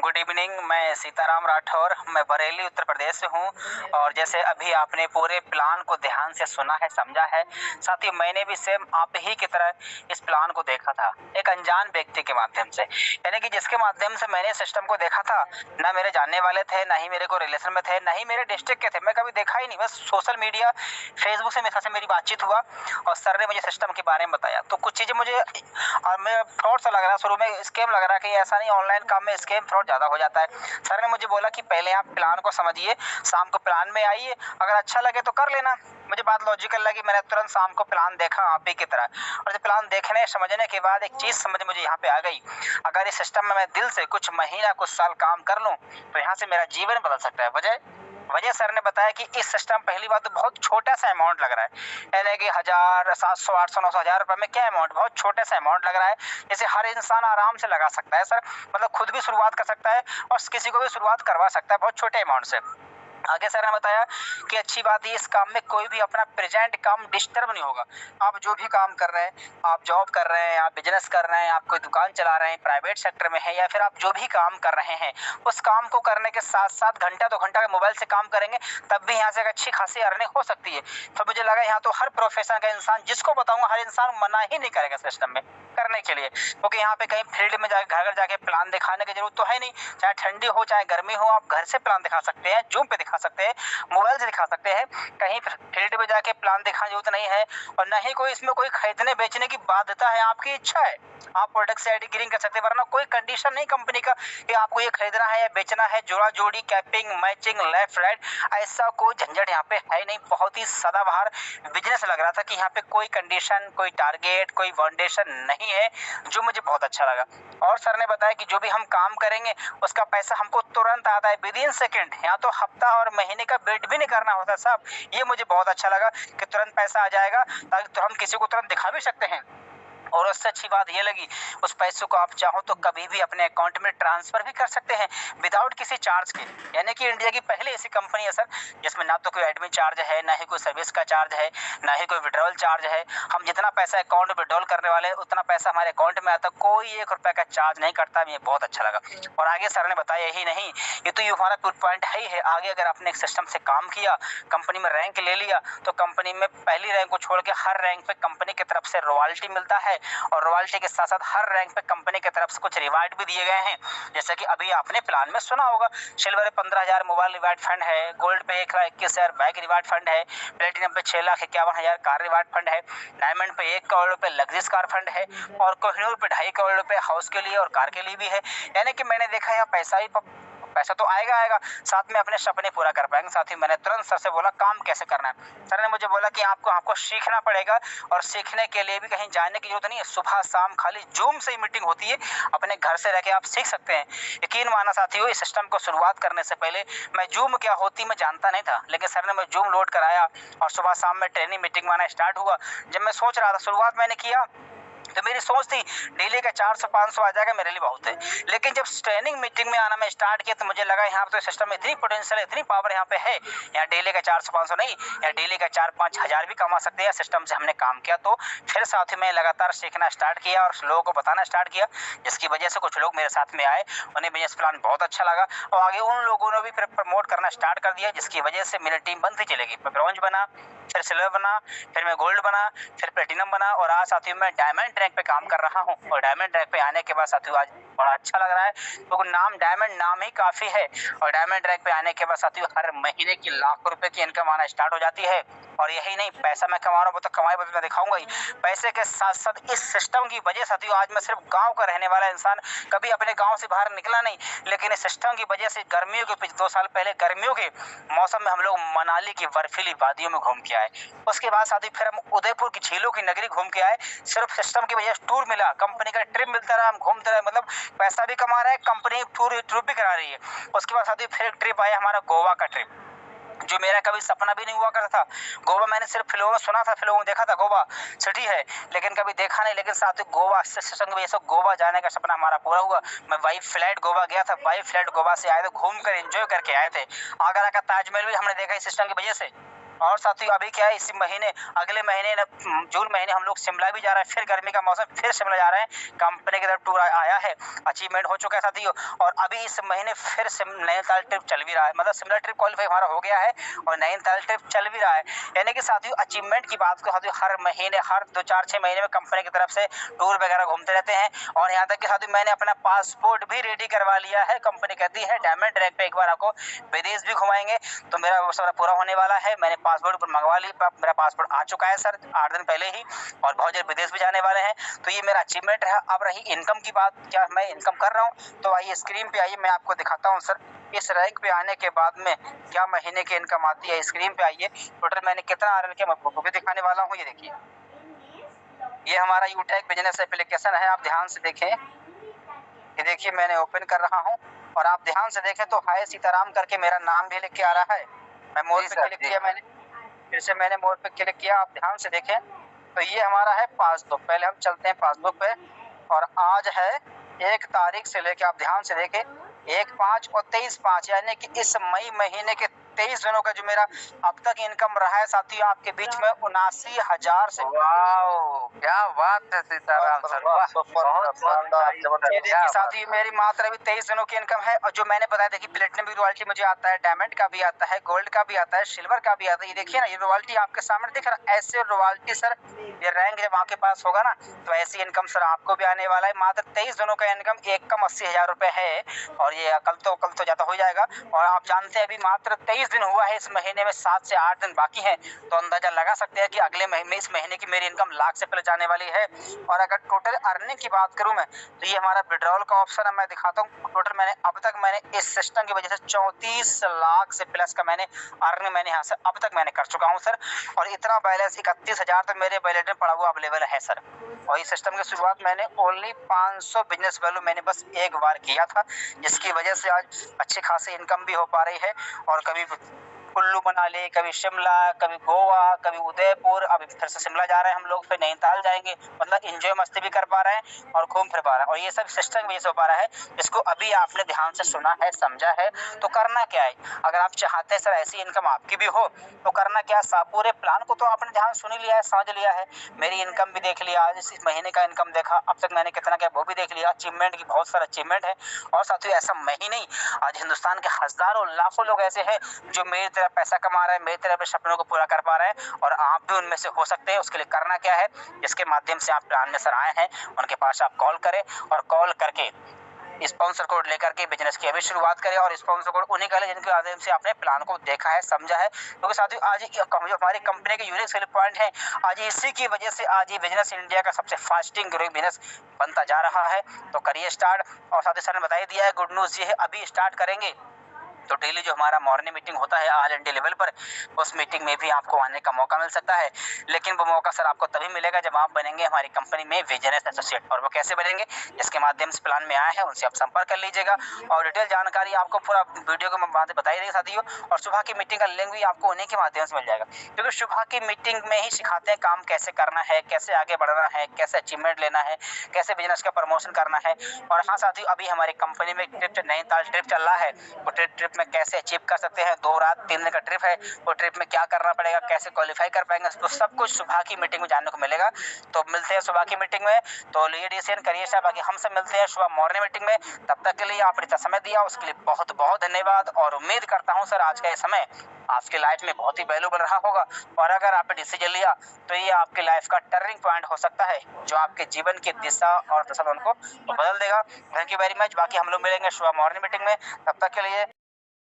Good evening. मैं सीताराम राठौर, मैं बरेली उत्तर प्रदेश से हूँ। और जैसे अभी आपने पूरे प्लान को ध्यान से सुना है, समझा है, साथ ही मैंने भी सेम आप ही की तरह इस प्लान को देखा था, एक अनजान व्यक्ति के माध्यम से, यानी कि जिसके माध्यम से मैंने सिस्टम को देखा था। ना मेरे जानने वाले थे, ना ही मेरे को रिलेशन में थे, ना ही मेरे डिस्ट्रिक्ट के थे, मैं कभी देखा ही नहीं। बस सोशल मीडिया, फेसबुक से मेरे से मेरी बातचीत हुआ और सर ने मुझे सिस्टम के बारे में बताया। तो कुछ चीज़ें मुझे और मैं फ्रॉड सा लग रहा, शुरू में स्कैम लग रहा कि ऐसा नहीं, ऑनलाइन काम में स्कैम फ्रॉड ज़्यादा हो जाता है। सर ने मुझे बोला कि पहले आप प्लान को समझिए, शाम को प्लान में आइए, अगर अच्छा लगे तो कर लेना। मुझे बात लॉजिकल लगी, मैंने तुरंत शाम को प्लान देखा आप ही की तरह। और जब प्लान देखने समझने के बाद एक चीज़ समझ मुझे यहाँ पे आ गई, अगर इस सिस्टम में मैं दिल से कुछ महीना कुछ साल काम कर लूँ तो यहाँ से मेरा जीवन बदल सकता है। वजह सर ने बताया कि इस सिस्टम, पहली बात तो बहुत छोटा सा अमाउंट लग रहा है, यानी कि 1000, 700, 800, 900, 1000 रुपये में क्या अमाउंट, बहुत छोटा सा अमाउंट लग रहा है, जैसे हर इंसान आराम से लगा सकता है सर। मतलब खुद भी शुरुआत कर सकता है और किसी को भी शुरुआत करवा सकता है बहुत छोटे अमाउंट से। आगे सर ने बताया कि अच्छी बात है, इस काम में कोई भी अपना प्रेजेंट काम डिस्टर्ब नहीं होगा। आप जो भी काम कर रहे हैं, आप जॉब कर रहे हैं, आप बिजनेस कर रहे हैं, आप कोई दुकान चला रहे हैं, प्राइवेट सेक्टर में है, या फिर आप जो भी काम कर रहे हैं, उस काम को करने के साथ साथ घंटा 2 घंटा मोबाइल से काम करेंगे तब भी यहाँ से एक अच्छी खासी अर्निंग हो सकती है। तो मुझे लगा यहाँ तो हर प्रोफेशन का इंसान, जिसको बताऊंगा हर इंसान मना ही नहीं करेगा सिस्टम में करने के लिए, क्योंकि यहाँ पे कहीं फील्ड में जाके घर घर जाके प्लान दिखाने की जरूरत तो है नहीं। चाहे ठंडी हो चाहे गर्मी हो, आप घर से प्लान दिखा सकते हैं, जूम पे दिखा सकते हैं, मोबाइल से दिखा सकते हैं। कहीं फील्ड में जाके प्लान दिखाने की जरूरत नहीं है, और न ही कोई इसमें कोई खरीदने बेचने की बाध्यता है, आपकी इच्छा है आप प्रोडक्ट से एडिटिंग कर सकते हैं, वरना कोई कंडीशन नहीं कंपनी का कि आपको ये खरीदना है या बेचना है। जोड़ा जोड़ी, कैपिंग, मैचिंग, लेफ्ट राइट, ऐसा कोई झंझट यहाँ पे है नहीं। बहुत ही सदाबहार बिजनेस लग रहा था कि यहाँ पे कोई कंडीशन, कोई टारगेट, कोई फाउंडेशन नहीं है, जो मुझे बहुत अच्छा लगा। और सर ने बताया कि जो भी हम काम करेंगे उसका पैसा हमको तुरंत आता है, विद इन सेकेंड। यहाँ तो हफ्ता और महीने का वेट भी नहीं करना होता साहब। ये मुझे बहुत अच्छा लगा कि तुरंत पैसा आ जाएगा, ताकि तो हम किसी को तुरंत दिखा भी सकते हैं। और उससे अच्छी बात ये लगी, उस पैसों को आप चाहो तो कभी भी अपने अकाउंट में ट्रांसफर भी कर सकते हैं विदाउट किसी चार्ज के। यानी कि इंडिया की पहली ऐसी कंपनी है सर जिसमें ना तो कोई एडमिन चार्ज है, ना ही कोई सर्विस का चार्ज है, ना ही कोई विड्रॉल चार्ज है। हम जितना पैसा अकाउंट में विड्रॉल करने वाले हैं उतना पैसा हमारे अकाउंट में आता, कोई 1 रुपये का चार्ज नहीं करता। मुझे बहुत अच्छा लगा। और आगे सर ने बताया यही नहीं, ये तो ये हमारा पॉइंट है ही है, आगे अगर आपने एक सिस्टम से काम किया, कंपनी में रैंक ले लिया, तो कंपनी में पहली रैंक को छोड़ के हर रैंक पे कंपनी की तरफ से रॉयल्टी मिलता है। और रॉयल्टी के साथ साथ हर रैंक पे कंपनी की तरफ से कुछ रिवार्ड भी दिए गए हैं, जैसे कि अभी आपने प्लान में सुना होगा, सिल्वर पे 15,000 मोबाइल रिवार्ड फंड है, गोल्ड पे 1,21,000 बाइक रिवार्ड फंड है, प्लेटिनम पे 6,51,000 कार रिवार्ड फंड है, डायमंड पे 1 करोड़ रुपए लग्जरीज कार फंड है, और कोहिनूर पे 2.5 करोड़ रुपए हाउस के लिए और कार के लिए भी है। यानी कि मैंने देखा यहाँ पैसा तो आएगा, साथ में अपने सपने पूरा कर पाएंगे। साथ ही मैंने तुरंत सर से बोला काम कैसे करना है। सर ने मुझे बोला कि आपको सीखना पड़ेगा, और सीखने के लिए भी कहीं जाने की जरूरत नहीं है, सुबह शाम खाली जूम से ही मीटिंग होती है, अपने घर से रह के आप सीख सकते हैं। यकीन माना साथियों, इस सिस्टम को शुरुआत करने से पहले मैं जूम क्या होती मैं जानता नहीं था, लेकिन सर ने मैं जूम लोड कराया और सुबह शाम में ट्रेनिंग मीटिंग में आना स्टार्ट हुआ। जब मैं सोच रहा था, शुरुआत मैंने किया तो मेरी सोच थी डेली का 400-500 आ जाएगा मेरे लिए बहुत है, लेकिन जब ट्रेनिंग मीटिंग में आना मैं स्टार्ट किया तो मुझे लगा यहाँ पे तो सिस्टम में इतनी पोटेंशियल, इतनी पावर यहाँ पे है, यहाँ डेली का 400-500 नहीं, यहाँ डेली का 4-5 हज़ार भी कमा सकते हैं सिस्टम से हमने काम किया। तो फिर साथ ही मैं लगातार सीखना स्टार्ट किया और लोगों को बताना स्टार्ट किया, जिसकी वजह से कुछ लोग मेरे साथ में आए, उन्हें बिजनेस प्लान बहुत अच्छा लगा, और आगे उन लोगों ने भी फिर प्रमोट करना स्टार्ट कर दिया, जिसकी वजह से मेरी टीम बनती चलेगी। मैं ब्रॉन्ज बना, फिर सिल्वर बना, फिर मैं गोल्ड बना, फिर प्लेटिनम बना, और आज साथियों मैं डायमंड रैंक पे काम कर रहा हूँ। और डायमंड रैंक पे आने के बाद साथियों आज बड़ा अच्छा लग रहा है, क्योंकि नाम डायमंड नाम ही काफ़ी है। और डायमंड रैंक पे आने के बाद साथियों हर महीने की लाखों रुपए की इनकम आना स्टार्ट हो जाती है। और यही नहीं, पैसा मैं कमा रहा हूँ वो तो कमाई मैं दिखाऊंगा ही, पैसे के साथ साथ इस सिस्टम की वजह साथियों आज मैं सिर्फ गाँव का रहने वाला इंसान, कभी अपने गाँव से बाहर निकला नहीं, लेकिन इस सिस्टम की वजह से गर्मियों के 2 साल पहले गर्मियों के मौसम में हम लोग मनाली की बर्फीली वादियों में घूम के आए। उसके बाद साथी फिर हम उदयपुर की झीलों की नगरी घूम के आए। सिर्फ सिस्टम की वजह से टूर मिला, कंपनी का ट्रिप मिलता रहा, हम घूमते रहे, मतलब पैसा भी कमा रहे हैं, कंपनी टूर भी करा रही है। उसके बाद साथी फिर एक ट्रिप आया हमारा गोवा का ट्रिप, जो मेरा कभी सपना भी नहीं हुआ करता था। गोवा मैंने सिर्फ फिल्मों में सुना था, फिल्मों में देखा था गोवा सिटी है, लेकिन कभी देखा नहीं। लेकिन साथ ही गोवा सिस्टम की वजह से गोवा जाने का सपना हमारा पूरा हुआ। मैं बाई फ्लाइट गोवा गया था, बाई फ्लाइट गोवा से आए थे, घूम कर एंजॉय करके आए थे। आगरा का ताजमहल भी हमने देखा इस सिस्टम की वजह से। और साथियों अभी क्या है, इसी महीने अगले महीने जून महीने हम लोग शिमला भी जा रहे हैं, फिर गर्मी का मौसम, फिर शिमला जा रहे हैं। कंपनी की तरफ टूर आया है, अचीवमेंट हो चुका है साथियों। और अभी इस महीने फिर नैनीताल ट्रिप चल भी रहा है, मतलब शिमला ट्रिप क्वालिफाई हमारा हो गया है और नैनीताल ट्रिप चल भी रहा है। यानी कि साथियों अचीवमेंट की बात को साथियों हर महीने, हर 2-4-6 महीने में कंपनी की तरफ से टूर वगैरह घूमते रहते हैं। और यहाँ तक कि साथियों मैंने अपना पासपोर्ट भी रेडी करवा लिया है। कंपनी कहती है डायमंड ट्रैक पे एक बार आपको विदेश भी घुमाएंगे, तो मेरा वो सारा पूरा होने वाला है। मैंने पासपोर्ट मंगवा ली, मेरा पासपोर्ट आ चुका है सर 8 दिन पहले ही, और बहुत जल्द विदेश भी जाने वाले हैं। तो ये मेरा अचीवमेंट है। अब रही इनकम की बात, क्या मैं इनकम कर रहा हूँ, तो आइए स्क्रीन पे आइए, मैं आपको दिखाता हूँ सर इस रैंक पे आने के बाद में क्या महीने की इनकम आती है। स्क्रीन पे आइए, टोटल मैंने कितना अर्न किया मैं आपको भी दिखाने वाला हूँ। ये देखिए, ये हमारा यूटेक बिजनेस एप्लीकेशन है, आप ध्यान से देखें। ये देखिए मैंने ओपन कर रहा हूँ और आप ध्यान से देखें तो हाय सीताराम करके मेरा नाम भी लिख के आ रहा है। मैं मोर पे क्लिक किया, मैंने फिर से मैंने मोर पे क्लिक किया, आप ध्यान से देखें तो ये हमारा है पासबुक। पहले हम चलते हैं पासबुक पे, और आज है 1 तारीख से लेके, आप ध्यान से देखें 1/5 और 23/5, यानी कि इस मई महीने के 23 दिनों का जो मेरा अब तक इनकम रहा है साथियों आपके बीच में 79,000 से। वाओ, क्या बात है सीताराम सर, बहुत ये देखिए साथियों मेरी मात्र अभी 23 दिनों की इनकम है। और जो मैंने बताया देखिए प्लेटिनम की रॉयल्टी मुझे आता है, डायमंड का भी आता है, गोल्ड का भी आता है, सिल्वर का भी आता है। ये देखिए ना, ये रॉयल्टी आपके सामने दिख रहा है। ऐसे रॉयल्टी सर, ये रैंक जब आपके पास होगा ना तो ऐसी इनकम सर आपको भी आने वाला है। मात्र 23 दिनों का इनकम एक कम 80,000 रुपए है, और ये कल तो ज्यादा हो जाएगा। और आप जानते हैं अभी मात्र 23 दिन हुआ है, इस महीने में 7 से 8 दिन बाकी हैं, तो अंदाजा लगा सकते हैं कि अगले महीने, इस महीने की मेरी इनकम लाख से पहले जाने वाली है। और अगर टोटल अर्निंग की बात करूं मैं, तो ये हमारा विड्रॉल का ऑप्शन है, मैं दिखाता हूँ। टोटल मैंने अब तक इस सिस्टम की वजह से 34 लाख से प्लस का अर्निंग मैंने यहाँ से अब तक मैंने कर चुका हूँ सर। और इतना बैलेंस 31,000 तक मेरे वैलेट में पड़ा हुआ अवेलेबल है सर। और इस सिस्टम की शुरुआत मैंने ओनली 500 बिजनेस वैल्यू मैंने बस एक बार किया था, जिसकी वजह से आज अच्छी खासी इनकम भी हो पा रही है। और कभी कुल्लू मनाली, कभी शिमला, कभी गोवा, कभी उदयपुर, अभी फिर से शिमला जा रहे हैं हम लोग, फिर नैनीताल जाएंगे। मतलब इंजॉय मस्ती भी कर पा रहे हैं और घूम फिर पा रहे हैं। और ये सब सिस्टम की वजह से हो पा रहा है। इसको अभी आपने ध्यान से सुना है, समझा है, तो करना क्या है, अगर आप चाहते हैं सर ऐसी इनकम आपकी भी हो तो करना क्या है, पूरे प्लान को तो आपने ध्यान सुन ही लिया है, समझ लिया है। मेरी इनकम भी देख लिया, आज इस महीने का इनकम देखा, अब तक मैंने कितना किया वो भी देख लिया। अचीवमेंट की बहुत सारा अचीवमेंट है। और साथियों ऐसा मैं ही नहीं, आज हिंदुस्तान के हजारों लाखों लोग ऐसे हैं जो मेरी तरह पैसा कमा रहे हैं, मेरी तरह अपने सपनों को पूरा कर पा रहे हैं, और आप भी उनमें से हो सकते हैं। उसके लिए करना क्या है, जिसके माध्यम से आप प्लान में सर आए हैं उनके पास आप कॉल करें, और कॉल करके स्पॉन्सर कोड लेकर के बिजनेस की अभी शुरुआत करें। और स्पॉन्सर कोड उन्हीं का ले जिनके माध्यम से आपने प्लान को देखा है, समझा है। क्योंकि साथियों आज जो हमारी कंपनी के यूनिक सेलिंग पॉइंट है, आज इसी की वजह से आज ये बिजनेस इंडिया का सबसे फास्टिंग ग्रोइंग बिजनेस बनता जा रहा है। तो करिए स्टार्ट। और साथ ही सर ने बता ही दिया है, गुड न्यूज ये है अभी स्टार्ट करेंगे तो डेली जो हमारा मॉर्निंग मीटिंग होता है ऑल इंडिया लेवल पर, उस मीटिंग में भी आपको आने का मौका मिल सकता है। लेकिन वो मौका सर आपको तभी मिलेगा जब आप बनेंगे हमारी कंपनी में बिजनेस एसोसिएट। और वो कैसे बनेंगे, जिसके माध्यम से प्लान में आए हैं उनसे आप संपर्क कर लीजिएगा। और डिटेल जानकारी आपको पूरा वीडियो के माध्यम बताई देगी साथियों। और सुबह की मीटिंग का लिंक भी आपको उन्हीं के माध्यम से मिल जाएगा, क्योंकि सुबह की मीटिंग में ही सिखाते हैं काम कैसे करना है, कैसे आगे बढ़ना है, कैसे अचीवमेंट लेना है, कैसे बिजनेस का प्रमोशन करना है। और हाँ साथियों अभी हमारी कंपनी में नैनीताल ट्रिप चल रहा है, वो ट्रिप में कैसे अचीव कर सकते हैं, 2 रात 3 दिन का ट्रिप है, वो ट्रिप में क्या करना पड़ेगा, कैसे क्वालिफाई कर पाएंगे, तो सब कुछ सुबह की मीटिंग में जानने को मिलेगा। तो मिलते हैं सुबह की मीटिंग में। तो लिए डिसीजन करिए साहब, बाकी हम सब मिलते हैं सुबह मॉर्निंग मीटिंग में। तब तक के लिए आपने इतना समय दिया उसके लिए बहुत बहुत धन्यवाद। और उम्मीद करता हूँ सर आज का ये समय आपकी लाइफ में बहुत ही वैल्यूबल रहा होगा। और अगर आपने डिसीजन लिया तो ये आपकी लाइफ का टर्निंग पॉइंट हो सकता है, जो आपके जीवन की दिशा और दशा उनको बदल देगा। Thank you very much. बाकी हम लोग मिलेंगे सुबह मॉर्निंग मीटिंग में, तब तक के लिए